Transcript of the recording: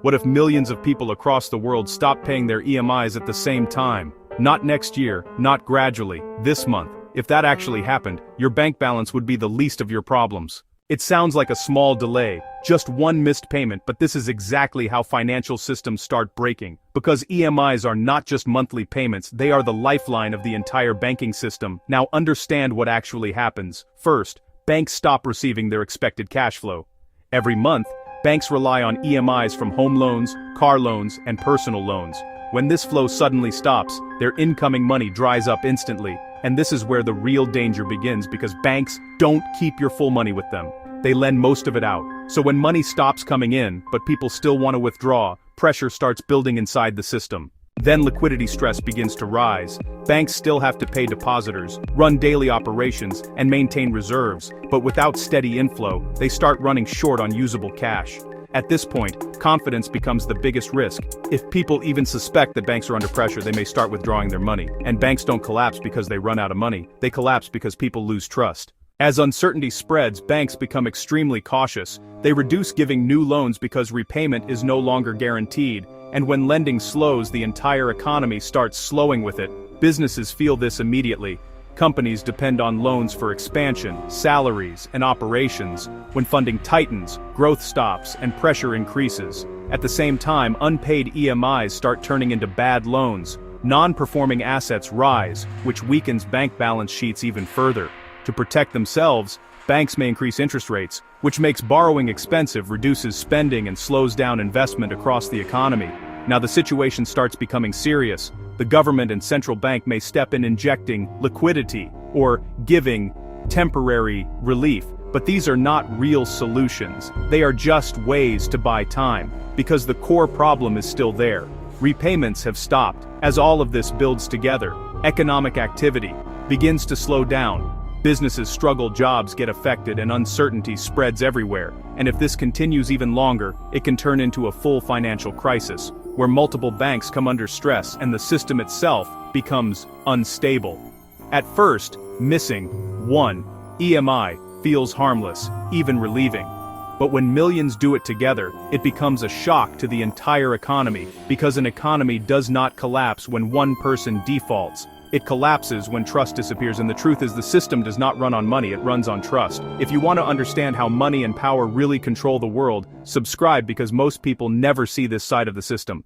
What if millions of people across the world stop paying their EMIs at the same time? Not next year, not gradually, this month. If that actually happened, your bank balance would be the least of your problems. It sounds like a small delay, just one missed payment, but this is exactly how financial systems start breaking. Because EMIs are not just monthly payments, they are the lifeline of the entire banking system. Now understand what actually happens. First, banks stop receiving their expected cash flow. Every month, banks rely on EMIs from home loans, car loans, and personal loans. When this flow suddenly stops, their incoming money dries up instantly. And this is where the real danger begins, because banks don't keep your full money with them. They lend most of it out. So when money stops coming in, but people still want to withdraw, pressure starts building inside the system. Then liquidity stress begins to rise. Banks still have to pay depositors, run daily operations, and maintain reserves, but without steady inflow, they start running short on usable cash. At this point, confidence becomes the biggest risk. If people even suspect that banks are under pressure, they may start withdrawing their money. And banks don't collapse because they run out of money, they collapse because people lose trust. As uncertainty spreads, banks become extremely cautious. They reduce giving new loans because repayment is no longer guaranteed. And when lending slows, the entire economy starts slowing with it. Businesses feel this immediately. Companies depend on loans for expansion, salaries, and operations. When funding tightens, growth stops, and pressure increases. At the same time, unpaid EMIs start turning into bad loans. Non-performing assets rise, which weakens bank balance sheets even further. To protect themselves, banks may increase interest rates, which makes borrowing expensive, reduces spending, and slows down investment across the economy. Now the situation starts becoming serious. The government and central bank may step in, injecting liquidity or giving temporary relief. But these are not real solutions. They are just ways to buy time, because the core problem is still there. Repayments have stopped. As all of this builds together, economic activity begins to slow down. Businesses struggle, jobs get affected, and uncertainty spreads everywhere. And if this continues even longer, it can turn into a full financial crisis, where multiple banks come under stress and the system itself becomes unstable. At first, missing one EMI feels harmless, even relieving. But when millions do it together, it becomes a shock to the entire economy, because an economy does not collapse when one person defaults. It collapses when trust disappears, and the truth is the system does not run on money, it runs on trust. If you want to understand how money and power really control the world, subscribe, because most people never see this side of the system.